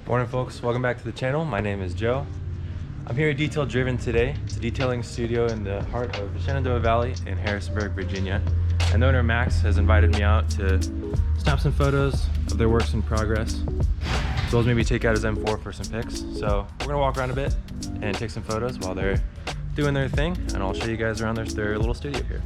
Morning folks, welcome back to the channel. My name is Joe. I'm here at Detail Driven today. It's a detailing studio in the heart of the Shenandoah Valley in Harrisonburg, Virginia. And the owner Max has invited me out to snap some photos of their works in progress, as well as maybe take out his M4 for some pics. So we're gonna walk around a bit and take some photos while they're doing their thing, and I'll show you guys around their little studio here.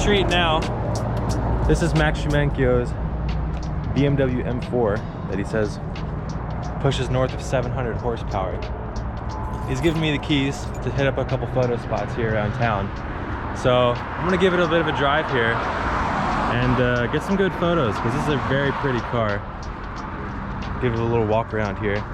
Treat now. This is Max Shumenkyo's BMW M4 that he says pushes north of 700 horsepower. He's given me the keys to hit up a couple photo spots here around town. So I'm gonna give it a bit of a drive here and get some good photos, because this is a very pretty car. Give it a little walk around here.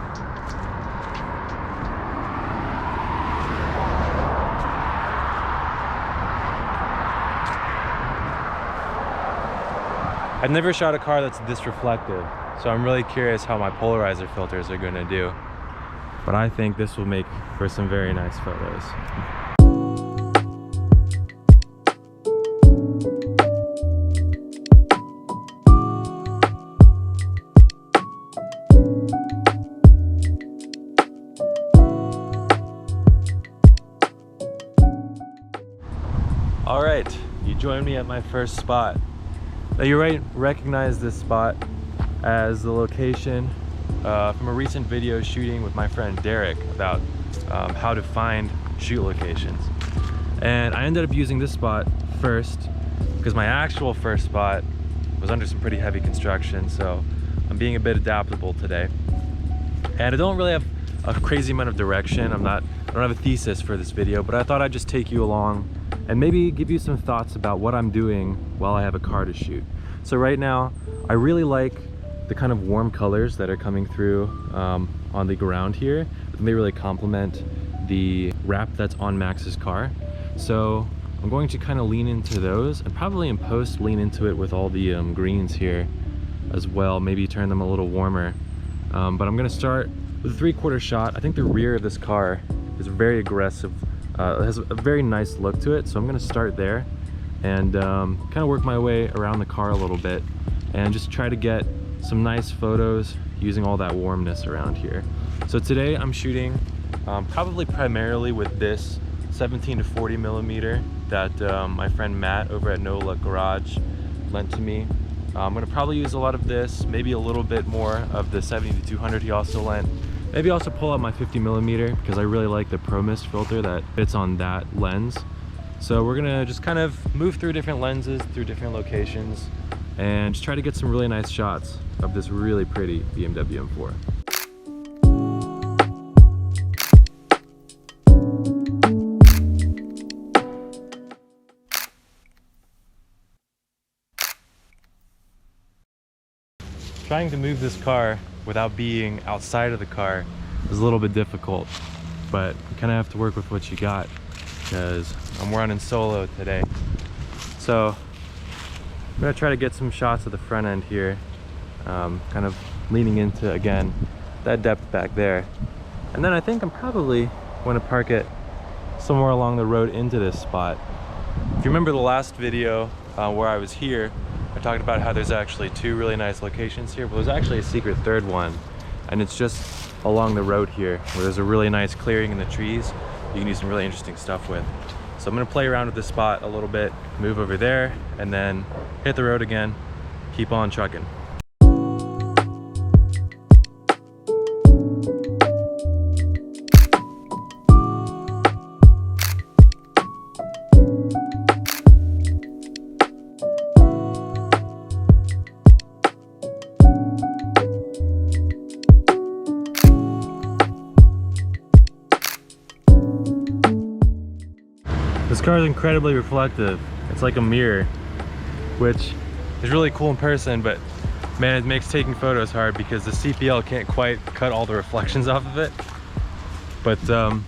I've never shot a car that's this reflective, so I'm really curious how my polarizer filters are going to do. But I think this will make for some very nice photos. All right, you joined me at my first spot. Now you recognize this spot as the location from a recent video shooting with my friend Derek about how to find shoot locations. And I ended up using this spot first because my actual first spot was under some pretty heavy construction, so I'm being a bit adaptable today. And I don't really have a crazy amount of direction. I don't have a thesis for this video, but I thought I'd just take you along and maybe give you some thoughts about what I'm doing while I have a car to shoot. So right now, I really like the kind of warm colors that are coming through on the ground here. They really complement the wrap that's on Max's car. So I'm going to kind of lean into those, and probably in post lean into it with all the greens here as well, maybe turn them a little warmer. But I'm gonna start with a 3/4 shot. I think the rear of this car is very aggressive. It has a very nice look to it, so I'm gonna start there and kind of work my way around the car a little bit and just try to get some nice photos using all that warmness around here. So today I'm shooting probably primarily with this 17 to 40 millimeter that my friend Matt over at NOLA Garage lent to me. I'm gonna probably use a lot of this, maybe a little bit more of the 70 to 200 he also lent. Maybe also pull out my 50 millimeter because I really like the Pro Mist filter that fits on that lens. So we're gonna just kind of move through different lenses, through different locations, and just try to get some really nice shots of this really pretty BMW M4. trying to move this car without being outside of the car is a little bit difficult, but you kind of have to work with what you got because I'm running solo today. So I'm gonna try to get some shots of the front end here, kind of leaning into, again, that depth back there. And then I think I'm probably going to park it somewhere along the road into this spot. If you remember the last video where I was here, I talked about how there's actually two really nice locations here, but there's actually a secret third one, and it's just along the road here where there's a really nice clearing in the trees you can do some really interesting stuff with. So I'm gonna play around with this spot a little bit, move over there, and then hit the road again, keep on trucking. This car is incredibly reflective. It's like a mirror, which is really cool in person, but man, it makes taking photos hard because the CPL can't quite cut all the reflections off of it. But I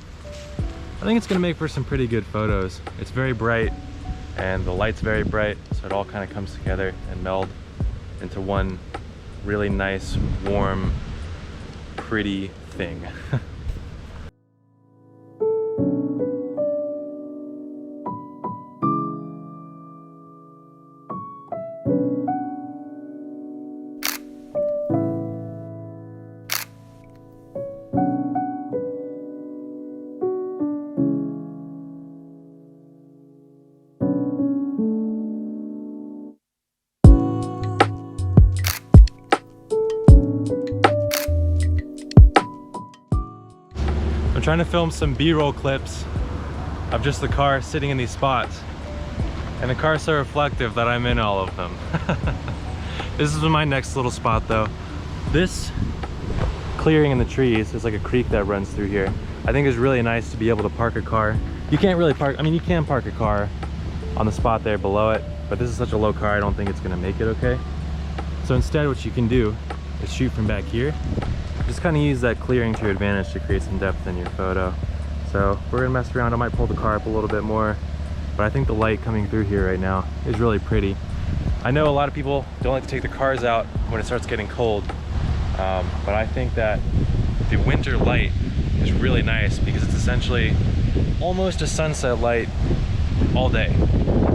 think it's gonna make for some pretty good photos. It's very bright and the light's very bright, so it all kind of comes together and meld into one really nice, warm, pretty thing. I'm trying to film some B-roll clips of just the car sitting in these spots, and the car's so reflective that I'm in all of them. This is my next little spot though. This clearing in the trees, there's like a creek that runs through here. I think it's really nice to be able to park a car. You can't really park, I mean you can park a car on the spot there below it, but this is such a low car I don't think it's gonna make it okay. So instead what you can do is shoot from back here. Just kind of use that clearing to your advantage to create some depth in your photo. So we're gonna mess around. I might pull the car up a little bit more, but I think the light coming through here right now is really pretty. I know a lot of people don't like to take the cars out when it starts getting cold, but I think that the winter light is really nice because it's essentially almost a sunset light all day.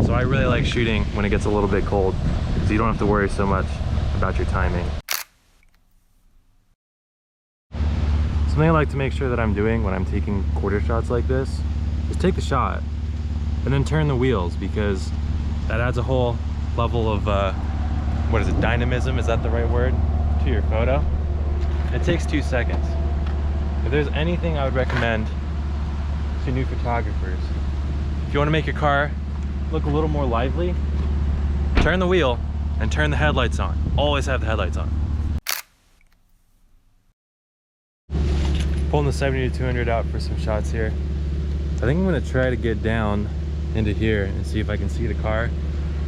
So I really like shooting when it gets a little bit cold because you don't have to worry so much about your timing. Something I like to make sure that I'm doing when I'm taking quarter shots like this is take the shot and then turn the wheels, because that adds a whole level of, what is it, dynamism, is that the right word, to your photo. It takes 2 seconds. If there's anything I would recommend to new photographers, if you want to make your car look a little more lively, turn the wheel and turn the headlights on. Always have the headlights on. Pulling the 70-200 out for some shots here. I think I'm gonna try to get down into here and see if I can see the car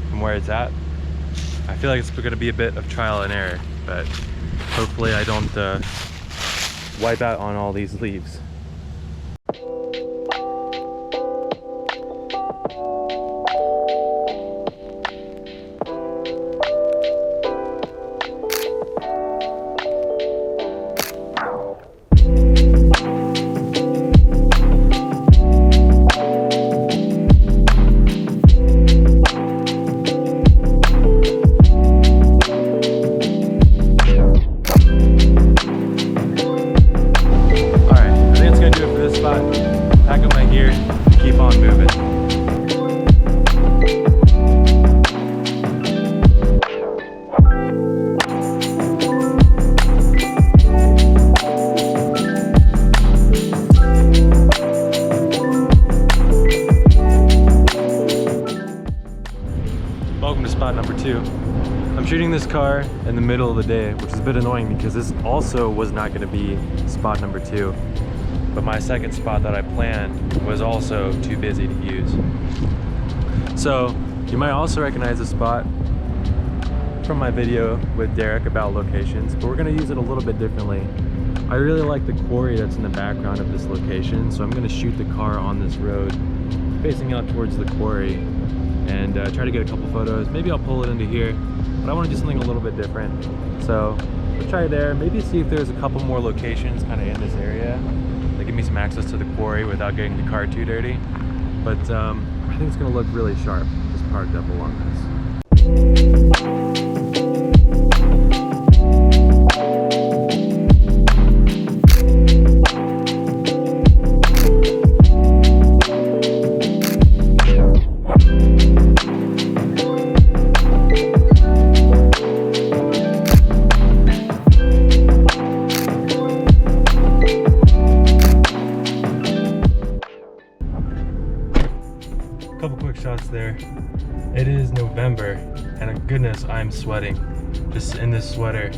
from where it's at. I feel like it's gonna be a bit of trial and error, but hopefully I don't wipe out on all these leaves. Spot number 2. I'm shooting this car in the middle of the day, which is a bit annoying because this also was not going to be spot number 2, but my second spot that I planned was also too busy to use. So you might also recognize this spot from my video with Derek about locations, but we're gonna use it a little bit differently. I really like the quarry that's in the background of this location, so I'm gonna shoot the car on this road, facing out towards the quarry, and try to get a couple photos. Maybe I'll pull it into here, but I wanna do something a little bit different. So we'll try there, maybe see if there's a couple more locations kind of in this area that give me some access to the quarry without getting the car too dirty. But I think it's gonna look really sharp, just parked up along this. Couple quick shots there. It is November, and goodness, I'm sweating. Just in this sweater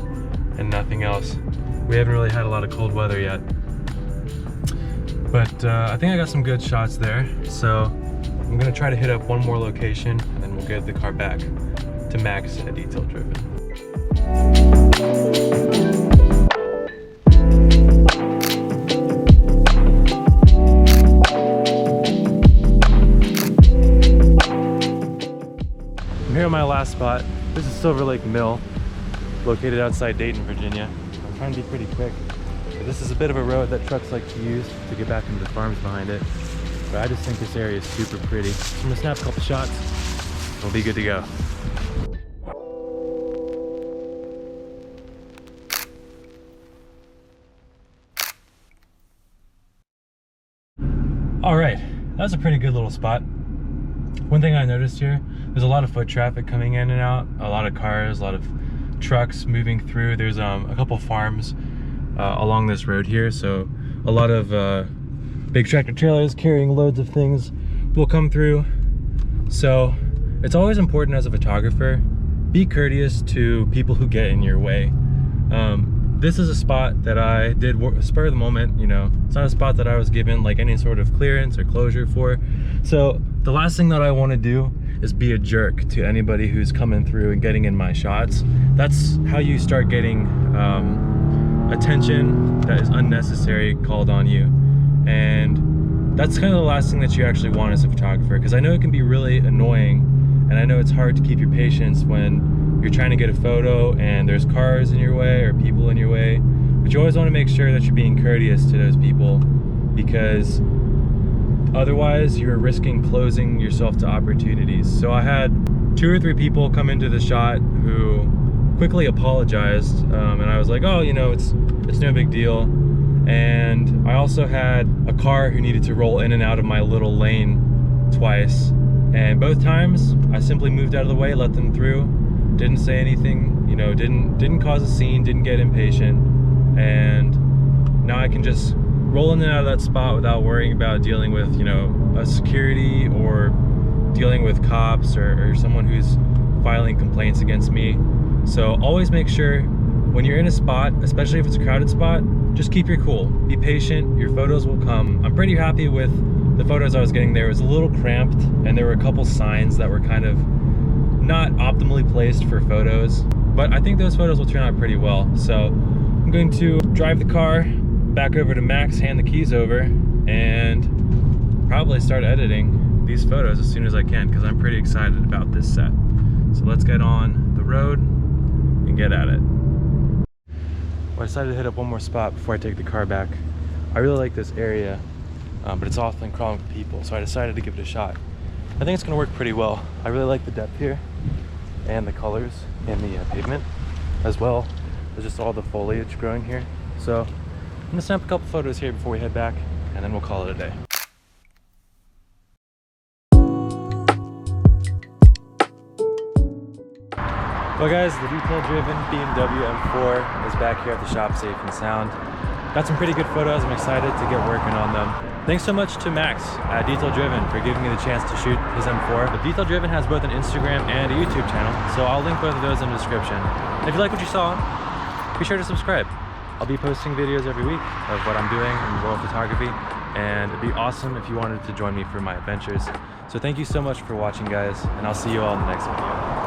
and nothing else. We haven't really had a lot of cold weather yet. But I think I got some good shots there. So I'm gonna try to hit up one more location, and then we'll get the car back to Max at Detail Driven. I'm here at my last spot. This is Silver Lake Mill, located outside Dayton, Virginia. I'm trying to be pretty quick. But this is a bit of a road that trucks like to use to get back into the farms behind it. But I just think this area is super pretty. So I'm gonna snap a couple shots. We'll be good to go. All right, that's a pretty good little spot. One thing I noticed here, there's a lot of foot traffic coming in and out, a lot of cars, a lot of trucks moving through. There's a couple farms along this road here, so a lot of big tractor trailers carrying loads of things will come through. So it's always important as a photographer, be courteous to people who get in your way. This is a spot that I did spur of the moment, you know. It's not a spot that I was given like any sort of clearance or closure for. So the last thing that I want to do is be a jerk to anybody who's coming through and getting in my shots. That's how you start getting attention that is unnecessary called on you. And that's kind of the last thing that you actually want as a photographer, because I know it can be really annoying, and I know it's hard to keep your patience when you're trying to get a photo and there's cars in your way or people in your way. But you always want to make sure that you're being courteous to those people, because otherwise you're risking closing yourself to opportunities. So I had 2 or 3 people come into the shot who quickly apologized, and I was like, oh, you know, it's no big deal. And I also had a car who needed to roll in and out of my little lane twice, and both times I simply moved out of the way, let them through, didn't say anything, you know, didn't cause a scene, didn't get impatient, and now I can just roll in and out of that spot without worrying about dealing with, you know, a security or dealing with cops or someone who's filing complaints against me. So always make sure when you're in a spot, especially if it's a crowded spot, just keep your cool, be patient, your photos will come. I'm pretty happy with the photos I was getting there. It was a little cramped, and there were a couple signs that were kind of not optimally placed for photos, but I think those photos will turn out pretty well. So I'm going to drive the car back over to Max, hand the keys over, and probably start editing these photos as soon as I can, because I'm pretty excited about this set. So let's get on the road and get at it. Well, I decided to hit up one more spot before I take the car back. I really like this area, but it's often crawling with people, so I decided to give it a shot. I think it's gonna work pretty well. I really like the depth here and the colors in the pavement, as well as just all the foliage growing here. So I'm gonna snap a couple photos here before we head back, and then we'll call it a day. Well guys, the detail-driven BMW M4 is back here at the shop safe and sound. Got some pretty good photos. I'm excited to get working on them. Thanks so much to Max at Detail Driven for giving me the chance to shoot his M4. The Detail Driven has both an Instagram and a YouTube channel, so I'll link both of those in the description. And if you like what you saw, be sure to subscribe. I'll be posting videos every week of what I'm doing in the world of photography, and it'd be awesome if you wanted to join me for my adventures. So thank you so much for watching, guys, and I'll see you all in the next video.